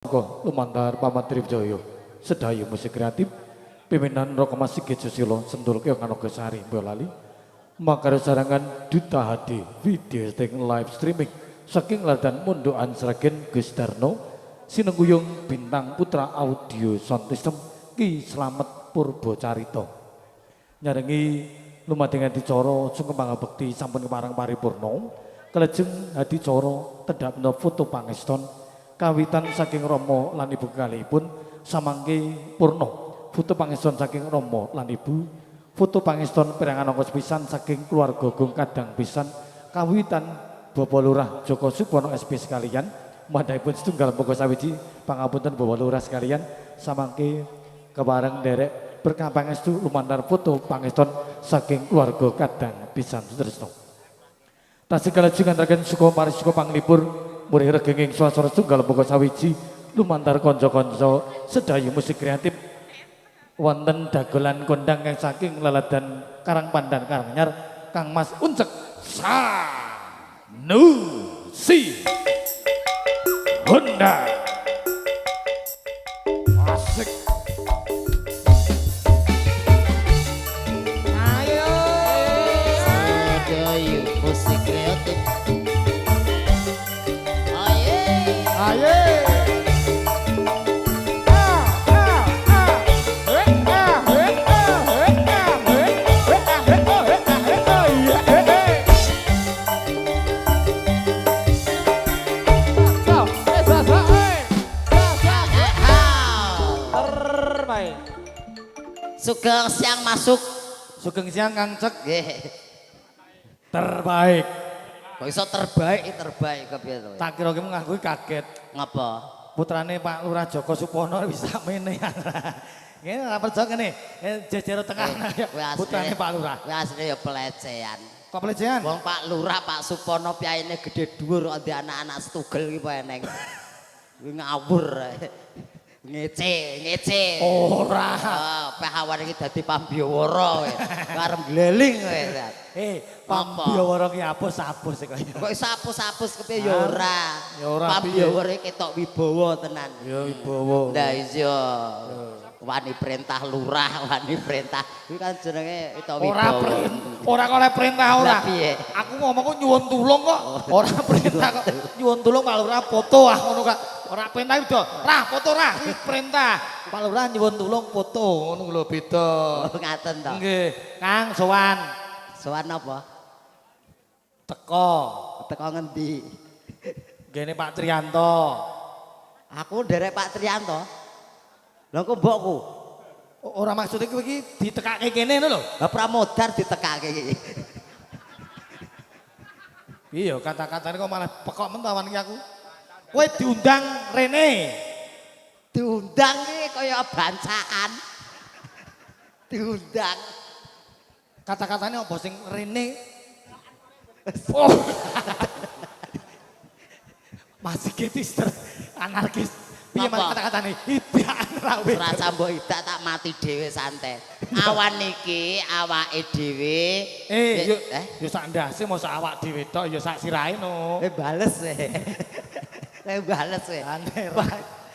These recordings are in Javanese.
Lumantar Paman Tripjoyo Sedayu musik kreatif pimpinan Rokomas Sigit Susilo Sentul Keong Anoga Sari Boyolali Makaro sarangan Duta HD video sting live streaming saking ladan mundukan Sragen Gus Darno Sinengguyung Bintang Putra Audio Sound System Ki Slamet Purbo Carito nyarengi lumadeng adicara sungkem pangabekti sampun kemarang paripurna kelajeng adicara tedhapna foto pangeston kawitan saking Rama lan Ibu kalihipun samangke purna foto pangeston saking Rama lan Ibu foto pangeston perangan ongkos pisan saking keluarga Gung Kadang pisan kawitan Bapak Lurah Joko Supono SP sekalian madhaipun setunggal moga sawiji pangapunten Bapak Lurah sekalian samangke kebareng derek berkah pangestu lumantar foto pangeston saking keluarga Kadang pisan tresno tasih kalajeng ngandharaken suka maris suka panglipur murih regenging swasana tunggal moga sawiji lumantar kanca-kanca sedayu musik kreatif wonten dagelan kondang kang saking leladan Karangpandan Karanganyar Kang Mas Uncek Sanusi Honda asik Ayo sedayu musik kreatif ayo Sugeng siang masuk. sugeng siang Kang Cek Nggih. terbaik Kok iso terbaik kepiye to? tak kira ki ngaku kaget Ngapa? putrane Pak Lurah Joko Supono bisa mene ngene ora percaya ngene jejero tengah putrane Pak Lurah Kuwi asline ya pelecehan. kok pelecehan Wong Pak Lurah Pak Supono piyane gede dhuwur kok ndek anak-anak setugel ki apa eneng. Kuwi ngawur. Ngece. ora Pahawan iki dadi pambiwara kowe. Karep gleling kowe. pambiwara ki apus-apus kok Kok iso apus-apus kepiye ya ora. Ya ora piye. Pambiwara ketok wibawa tenan. ya wibawa Lah iya. Wani perintah lurah, wani perintah. Kuwi kan jenenge ketok wibawa. ora kok oleh perintah ora Lah piye? aku ngomong kok nyuwun tulung kok ora perintah kok nyuwun tulung Pak Lurah foto ah ngono kok ora perintah itu rah foto rah kuwi perintah Pak Lurah nyuwun tulung foto ngono lho beda Ngaten to. nggih Kang sowan Sowan apa? teko Teko ngendi? gene Pak Triyanto Aku nderek Pak Triyanto. Lha kok mbokku? ora maksud iki iki ditekake kene ngono lho Lah pramodar ditekake iki. iya kata-katane kok malah pekok mentawan iki aku kowe diundang rene Diundang iki kaya bancaan. Diundang. kata-katane apa sing rene oh masih getister anarkis piye Apa? mas kata-katane idakan rawe Ora sambok idak tak mati dhewe santai. Awan iki awake dhewe. yo sak ndase mosok awak dhewe tok yo sak sirahe no Bales bales aneh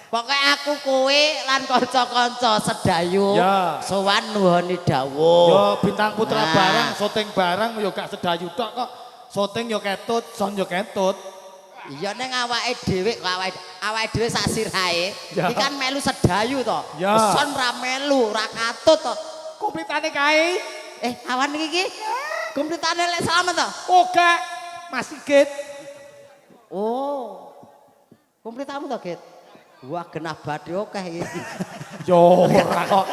Pokoke aku kowe lan kanca-kanca sedayu Ya. sowan nuhoni dawuh. yo bintang putra Nah. barang syuting barang yo gak sedayu tok kok syuting yo ketut son yo ketut Iya ning awake dhewe awake dhewe sak sirahe. Ya. Iki kan melu sedayu to. Ya. Son ra melu, ra katut to. kumplitane kae Awan iki kumplitane lek selamat to. oga masih get Oh. Kumplitamu to, Git? Wah, genah badhe akeh iki. yo ora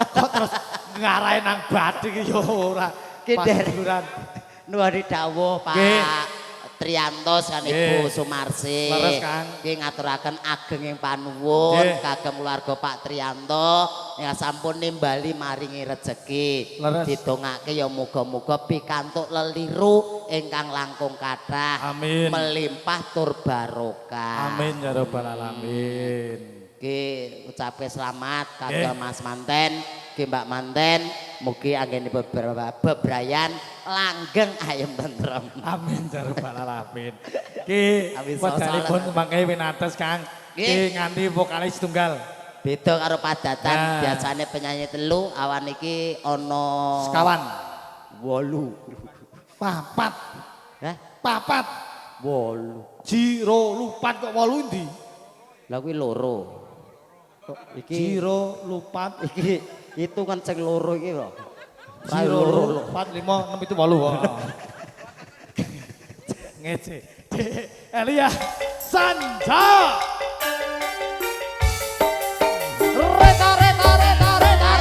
kok terus ngarahe nang bathi iki yo ora Ki Pas Der. hiburan. Nuwari dawuh Pak Nggih. Triyantos kan Ibu Nggih. Sumarsi. Leres, Kang. Nggih ngaturaken agenging panuwun Nggih. kagem keluarga Pak Triyanto yang sampun nimbali maringi rejeki. Leres. Didongake ya muga-muga pikantuk leliru ingkang langkung kathah. Amin. Melimpah tur barokah. Amin ya rabbal alamin. Nggih ucape selamat Nggih. kagem Mas Manten, nggih Mbak Manten, mugi anggenipun bebrayan langgeng ayem tentrem. Amin ya rabbal alamin. Ki Amin, wedalipun sosolan. mangke winates Kang Iki nganti vokalis tunggal. Beda karo padatan, Nah. biasanya penyanyi telu, awan iki ono Sekawan. 8. Papat. Hah? Papat. 8. Jiro lupat kok 8 ndi? Lah kuwi loro. Iki Jiro lupat. iki itu kan sing loro iki lho. Jiro lupat 5 6 itu 8 kok. Ngece. Elia Sanja. Reta reta reta reta.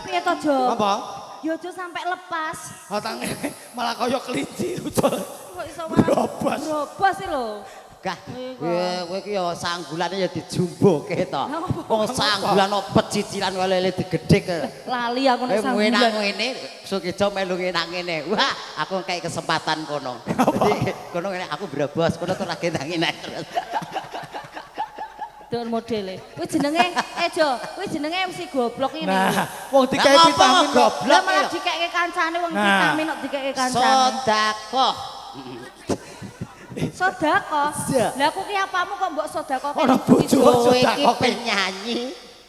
Piye to, Jo? Apa? Yo aja sampai lepas. Otang malah kaya kelinci ucul. Kok iso Brobos. Brobos iki lho. Kah, kowe iki ya sanggulane ya dijumbuke to. Wong sanggulan opet cicilan kok lele digedhek. Lali aku nek Kowe enak sambulan. ngene, Sukijo melu enak ngene. Wah, aku kayak kesempatan kono. Jadi kono ngene aku brobos, kono tuh lagi nangin terus. Don modele. Kuwi jenenge Jo, kuwi jenenge MC goblok ini. Nah, wong dikai Lah, vitamin ngapa kok. goblok? Lah malah dikeke kancane wong Nah. vitamin kok dikeke kancane. Sedekah. Sedekah. Iya. Lah aku ki apamu kok mbok sedekah Ora bojo. Kowe iki sedekah. penyanyi.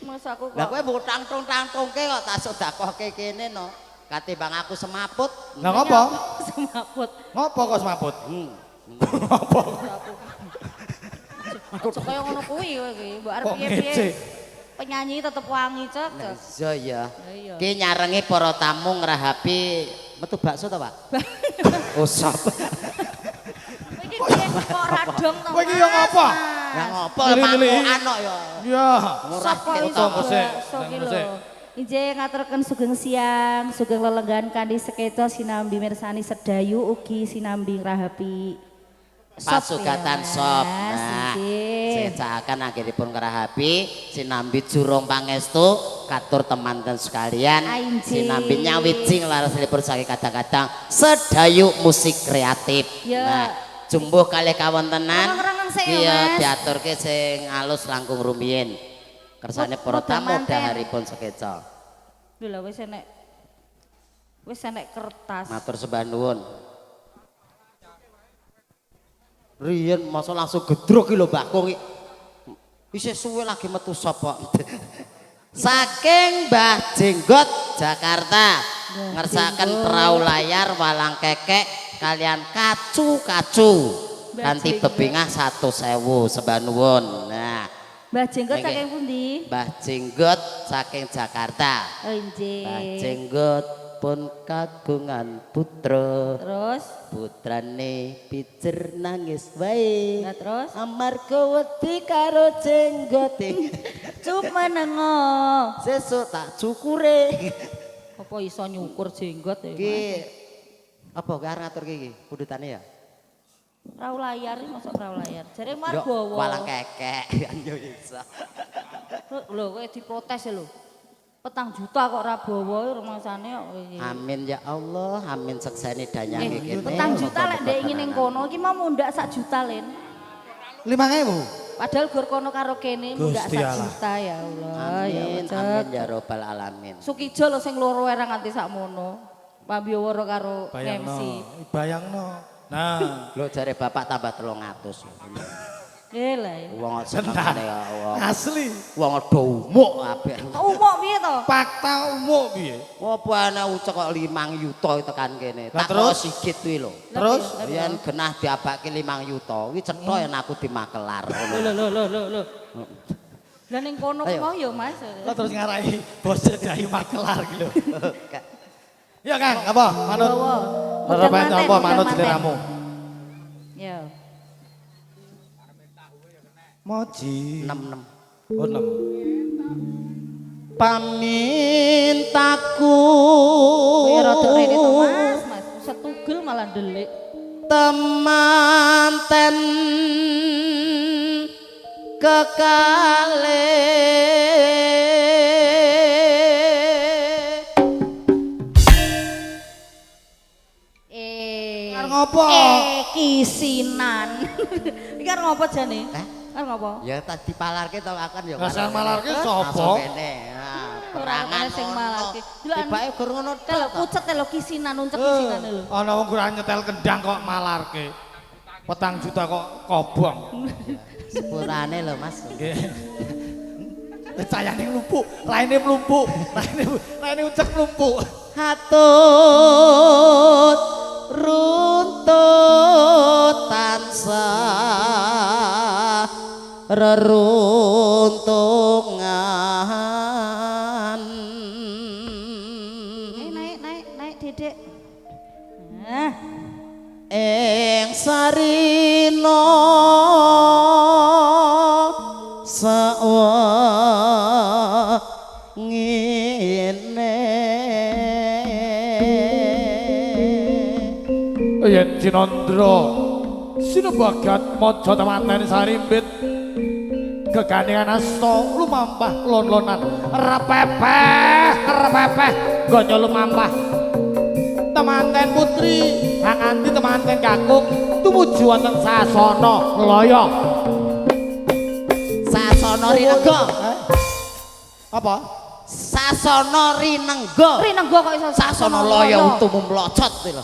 Mas aku Lah kok. kowe mbok tangtung-tangtungke kok tak sedekahke kene no. Katimbang aku semaput. Lah ngopo? Semaput. Ngopo kok semaput? Aja kaya ngono kuwi kowe iki. Mbok arep Kok piye-piye. ngece? Penyanyi tetep wangi cek. Iya ya. Iya. Ki nyarengi para tamu ngrahapi metu bakso ta, Pak? Oh, sop. Iki piye kok radong to? Kowe iki yo ngopo? Lah ngopo Lili-lili. mangokan kok ya. Ya. Sapa Ora iso Sik, sok ki sik. lho. Injih ngaturaken sugeng siang, sugeng lelenggan kanthi sekeca sinambi mirsani sedayu ugi sinambi ngrahapi Pasugatan sop. Nah, injih. secakan akhiripun ngerahapi sinambi jurung pangestu katur teman-teman sekalian. Injih. Sinambi nyawijing larasipun saking kadang-kadang sedayu musik kreatif. Ya. Nah, jumbuh kalih kawontenan. Rengen-rengen sik ya, Iya, Mas. diaturke sing alus langkung rumiyin. Kersane para Modal tamu manten. daharipun sekeca. Lho lah wis enek kertas. Matur sembah nuwun. Riyen masa langsung gedruk iki lho Mbak Kong. Isih suwe lagi metu sapa. Saking Mbah Jenggot Jakarta ngersaken perahu layar walang kekek kalian kacu-kacu Mbah kanthi Jenggot. bebingah 100.000 sembah nuwun. Nah, Mbah Jenggot Nggih. saking pundi? Mbah Jenggot saking Jakarta. Oh injih. Mbah Jenggot pun kagungan putra. Terus, Putrane pijer nangis wae. lah terus Amarga wedi karo jenggote. cuma nengo. Sesuk tak cukure. Apa iso nyukur jenggot ya? Iki apa arep ngatur iki pundutane ya? Rau layar iki masuk rau layar. Jare Yo Margowo. walang kekek yo iso. Lho kowe diprotes lho. 4 juta kok Rabowo rumasane kok kowe iki. Amin ya Allah, amin sekseni danyange kene. 4 juta lek ndek ingin ning kono iki mau mundak 1 juta len. 5.000. Padahal gur kono karo kene mundak Gusti 1 Allah. juta ya Allah ya Amin, Cek. amin ya robbal alamin. Sukijo lho sing loro era nganti sakmono. Pambiyawara karo MC. Bayangno. Nah, Lho jare bapak tambah 300. Lah. Wong senengane ya wong. asli. Wong do umuk kabeh. Umuk piye to? Fakta umum piye? Apa ana ucek kok 5 yuta tekan kene. Lah Tak terus? kok sigit kuwi lho. Terus? Yen genah diabake 5 yuta, kuwi cetha yen aku di Makelar ngono. Lho. Lah ning kono Ayo. mau ya Mas. Kok terus ngarai bos dari Makelar gitu. Ya Kang, apa? Manut. Bawa. Rerepan apa manut seliramu? Ya. Moji. 6. Oh 6. Pamintaku Ya rada rene to Mas, Mas. Setugel malah delik. temanten kekalih Karo ngopo? Kisinan. Iki karo ngopo jane? Karo ngopo? ya tadi palarke to akan ya Lah malarke sapa? perangan sing malarke. tibake gur ngono Telo pucet telo kisinan uncek kisinan lho. Ana wong kurang nyetel kendang kok malarke. 4 juta kok kobong. sepurane lho Mas Nggih. Cayane mlumpuk, laine mlumpuk, laine ucek mlumpuk. hatut runtut tansah reruntungan Naik Dedek. Nah, ing sarina sawengene Yen Cinandra sinebagat maja temanten sarimbit gegandingan asta lumampah lon-lonan repepeh gonyo lumampah temanten putri hanganti temanten kakung tumuju wonten sasana laya sasana rinengga apa sasana rinengga Rinenggo kok iso sasana laya utumu mlocot lho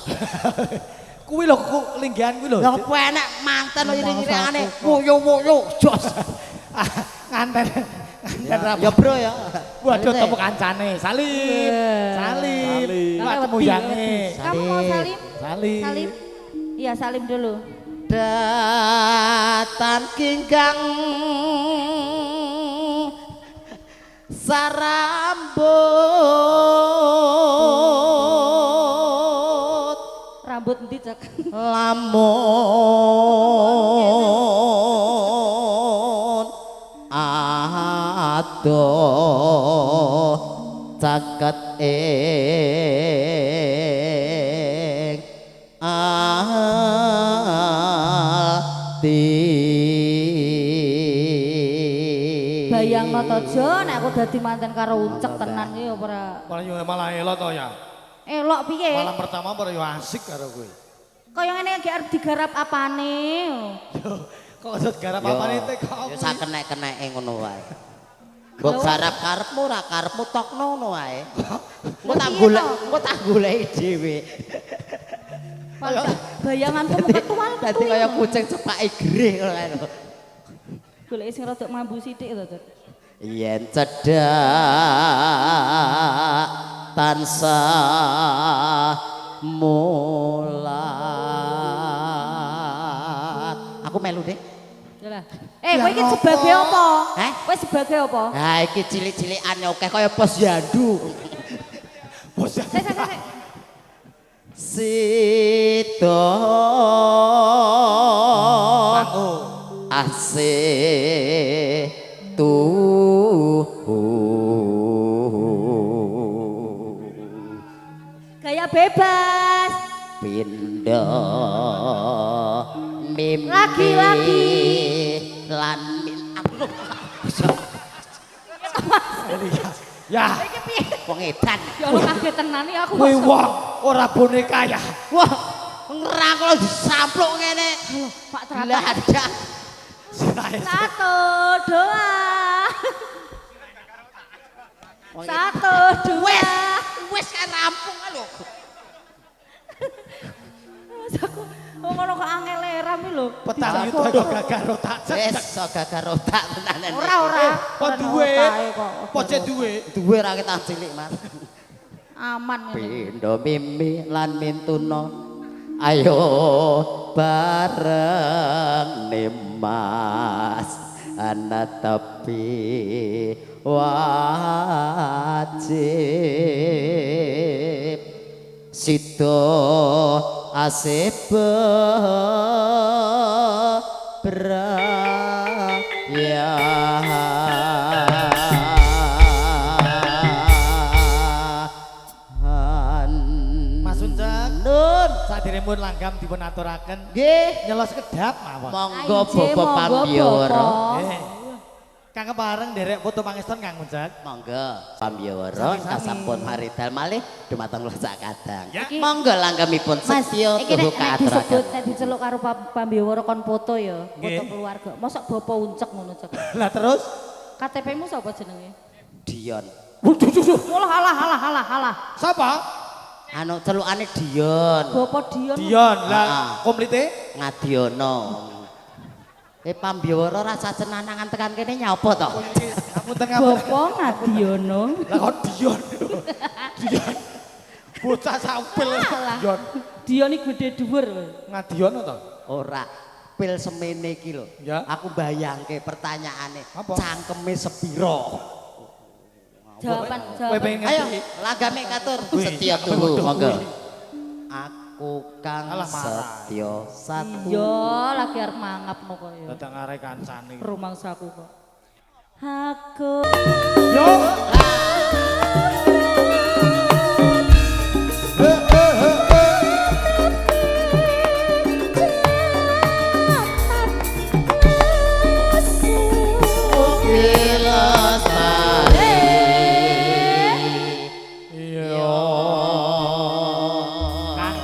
kuwi lho linggihan kuwi lho lha apa enek manten iring-iringane woyo-woyo jos nganten ya bro ya waduh tepuk kancane salim ketemu yange Kamu mau salim? salim Iya, salim dulu. datan kinggang sarambut Rambut endi cek? lamun adoh caket ing ati Bayangno to Jo, nek aku dadi manten karo ucek tenan iki ora malah elok to ya elok piye? malam pertama ora yo asik karo kowe Kaya ngene iki arep digarap apane? kok usut garap apane teh kok ya sakenek-keneke ngono wae. Mbok garap karepmu ora karepmu tokno ngono wae. Engko tak goleki dhewe. Bayanganku ketuan Dadi kaya kucing cepake gerih ngono kae lho. goleki sing rada mambu sithik to, Cek. Yen cedhak tansah mulat. Aku melu deh. Yalah. Kowe iki sebagai apa? Hah? Kowe sebagai apa? Ha iki cilik-cilikane akeh kaya posyandu. Sik. Sito asih Gaya bebas. Pindo mimpi Lagi-lagi. lan aku ya Iki piye? wong edan Ya Allah kaget tenan iki aku. kowe wong ora boneka ya wah ngerangkul disampluk ngene Pak lah Teratak. ada Satu, dua. Satu, dua. wes kan rampung lho Ngono kok angel ram iki lho. petang yuto kok gagal otak wes so gagar otak tenanan Ora. kok duwe pocet duwe ra ketan cilik Mas Aman ngene. Pindo mimi lan mintuna ayo bareng Nimas ana tepi wajib sida aseba beraya Mas Uncak Nun saderepun langgam dipun aturaken nggih nyelos kedap mawon. monggo Ayo, Bapak monggo, Pambiwara Bapak. Eh, Kang kepareng derek foto pangeston Kang Uncak. monggo Pambiwara Sami-sami. kasampun maridal malih dumateng kula sak kadang Ya. Iki- monggo langgamipun Mas, setya iki nek tuhu nek disebut kaaturaken nek diceluk karo Pambiwara kon foto ya, foto Nggih. keluarga. Mosok bapak uncek ngono cek. Lah terus KTP-mu sapa jenenge? Dion Mulah halah. sapa? anu celukane Dion Bapak Dion. Dion. Ah. Lah komplite? Ngadiono Pambiwara rasa senanangan tekan kene nyapa to Ngapunten ngapunten. Bapak Ngadiono. Lah kok Dion. Dion. Bocah sampil Alah. Dion. Dion iki gede dhuwur. Ngadion to? ora pil semene iki lho Ya. aku bayangke pertanyaane Apa? cangkeme sepiro Jawaban Kowe pengen jawaban. ayo ngerti? lagame katur Wih, setia apa tuhu bodoh monggo kuwi? aku kang Alah, marah. setya satu Iya, lagi arep mangap no kok ya. Datang arek kancane. Rumangsaku kok. Aku Yo. Iya. Kang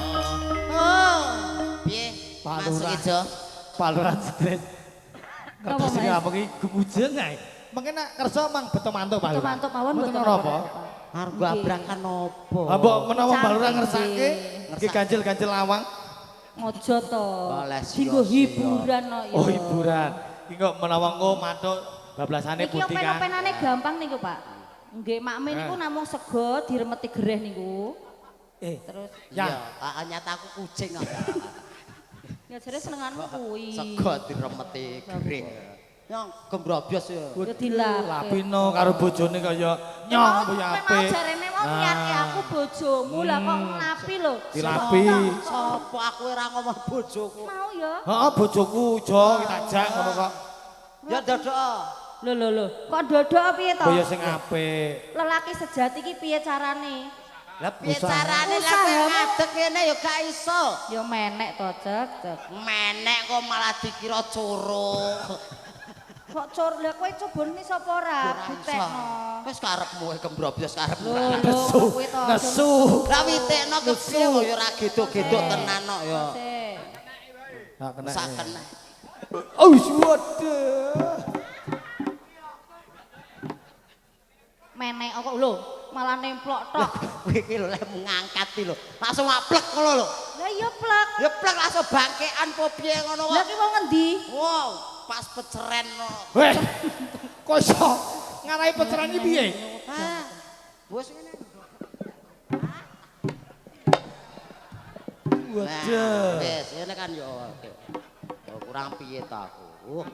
piye masuk Palurah. ijo Paluran stres. Apa, Kertas iki Mas? apa iki gumujeng ae. Mengke nak kersa mang beto mantuk paluran. Mantuk mawon Mboten mboten napa. arep gua abrakan opo Lah mbok menawa Cantik, baluran nggih. ngersake nggih ganjil-ganjil lawang. Ojo to. Boleh, Dinggo sia-sia. hiburan no ya. Oh hiburan. Iki kok menawa engko matuk bablasane Iki putih kan. open-openane gampang niku, Pak. Nggih, makme niku namung sego diremeti gereh niku. Terus Ya. iya nyata aku kucing kok ya jare senenganmu kuwi. sego diremeti gering yang gembrobyos ya Ya dilap. Lapino karo bojone kaya nyong kuwi Memang apik. jarene wong nyarke aku bojomu lah kok ngapi lho. Dilapi. sapa aku ora ngomong bojoku Mau ya. Heeh bojoku jo kita jak ngono kok. ya dodok Lho. Kok dodok piye to? Kaya sing apik. Lelaki sejati ki piye carane? Lah piye carane lek kowe ngadeg kene ya gak iso Ya menek to, Cek. menek kok malah dikira curug Kok cor lha kowe cobone sapa ora? Butekno. wis karepmu gembrobyos karepmu Lho, kuwi to. Nesu. ra witekno kepiye kok ya ora gedok-gedok tenan kok ya Sik. Nah, kena. sak kena Oh, waduh. Menek kok lho, malah nemplok tok. kowe iki lho lek ngangkat iki lho langsung aplek ngono lho Lah iya plek. ya plek langsung bangkean po piye ngono Lah kok ki wong ngendi? wow pas peceren no Weh. Kok iso ngarai peceran iki piye? ah bos ngene Waduh. wes ini kan yo kurang piye ta aku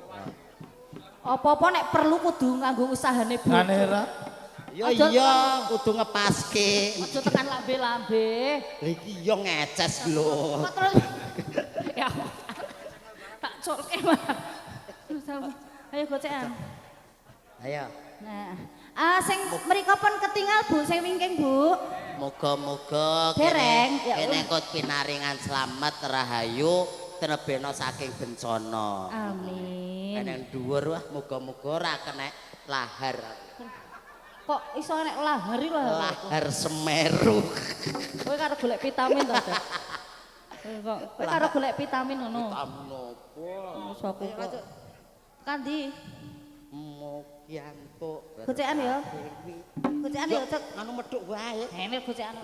Apa-apa nek perlu kudu nganggo usahane Bu. Kanera. yo iya kudu ngepaske Aja tekan lambe-lambe. lha iki yo ngeces lho Kok terus ya. Tak colke malah. Ayo gocekan. ayo Nah, sing mriko pun ketinggal Bu, sing wingking Bu. moga-moga Dereng, ya kene Allah. kot pinaringan selamat rahayu tenebena saking bencana Amin. kene dhuwur wah moga-moga ora kena lahar Kok iso nek lahari lho. lahar Semeru Kowe karo golek vitamin to, Dek? Kok kowe karo golek vitamin ngono. Amnopo Wis aku kok. Kandi, Mokianto gocekan ya. Gocekan ya, Cek. anu medhuk wae Ini gocekan.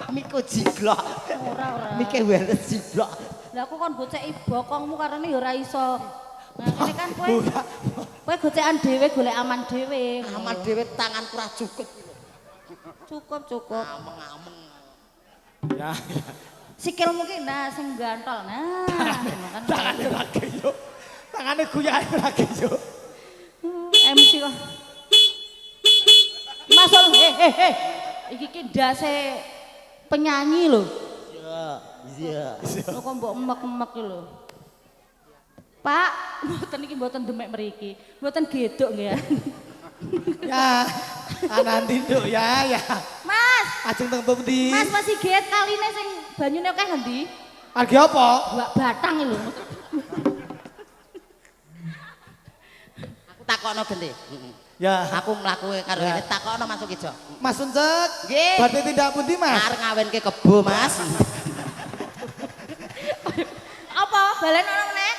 Miko jiglok Ora. Mike weles jiglok Lah aku kon goceki bokongmu karena ya ora iso. Nah, ini kan kowe gocekan dhewe golek aman dhewe. aman dhewe tanganku ora cukup Cukup. ameng-ameng Ya. Sikilmu ki nah sing gantol. Nah, kan Tangane lagi yo. Tangane guyane lagi yo. MC kok. Masuk iki ki ndase penyanyi lho. Iya. Kok mbok emek-emek lho. Pak, mboten iki mboten demek mriki. Mboten geduk nggih ya. Ya, nanti nduk ya. Mas, Ajeng teng pundi? Mas masih get kaline sing banyune akeh endi? Harga apa? Wak batang lho. Aku takokno gende. Ya. Aku mlaku karo Ya. ini takokno masuk ijo. Mas Uncek. Nggih. Berarti tindak pundi, Mas? Arep ngawinke kebo, Mas. Apa? Balen ono meneh?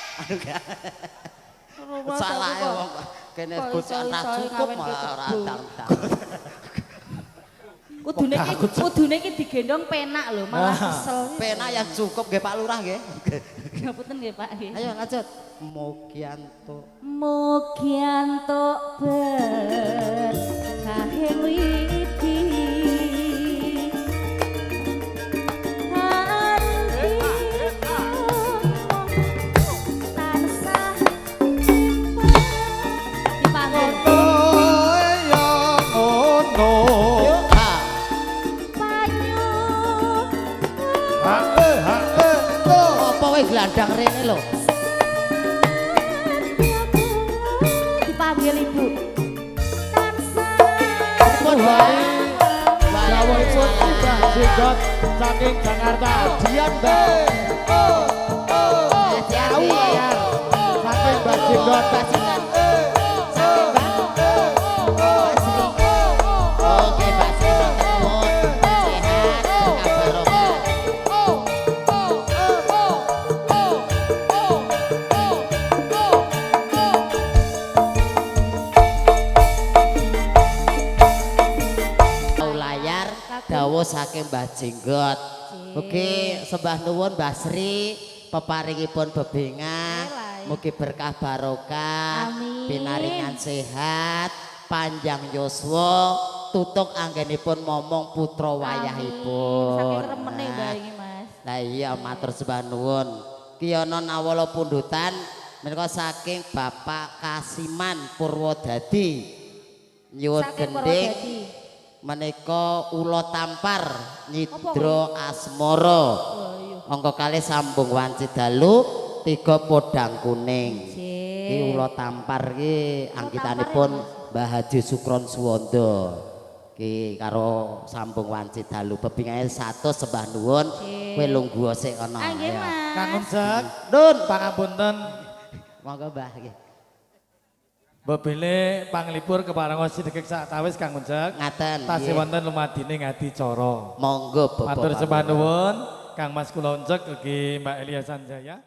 Salah ya wong kene kok bocan ra iso-iso cukup ngawinke malah ora kebo. dang-dang. Kudune iki digendong penak lho, malah kesel. Penak yang cukup nggih Pak Lurah nggih. Ngapunten nggih Pak nggih. Ayo lanjut. Mugianto. Mugianto berkahing widi tansah dipanggil Oh ya ngono. Yuk, ha. banyu Apa kowe glandang rene lho? dipanggil ibu Pun wae. Jawa itu Mbah Jenggot saking Jakarta. Dian Mbah. Tahu ya. Saking Mbah Jenggot. Oke, Pak Sri matur nuwun. Sehat, berkah barokah. Layar dawuh saking Mbah Jenggot. Mugi sembah nuwun Mbah Sri peparingipun bebingah. Mugi berkah barokah, Amin. pinaringan sehat, panjang yuswa, tutuk anggenipun momong putra wayahipun. saking remene Mbak iki Mas. Lah iya matur sembah nuwun. Kiyana nawala pundutan menika saking Bapak Kasiman Purwodadi. Nyuwun Saking gending Purwodadi. menika ula tampar nyidra asmara. Angka kalih sambung wanci dalu 3 podang kuning. Iki ula tampar iki anggitanipun Mbah Haji Sukron Suwanda. Iki karo sambung wanci dalu bebingahe 100 sembah nuwun. Kowe lungguh sik kana. Ah nggih Ayo. Mas. Kang Uncek. Nun Pangapunten. monggo Mbah nggih. Bebele panglipur keparenga sidegek saktawis Kang Uncek. Ngaten. Tasih nggih. wonten lumadine ngadi cara. Monggo Bapak. Matur sembah nuwun Kang Mas kula Uncek ugi Mbak Elia Sanjaya.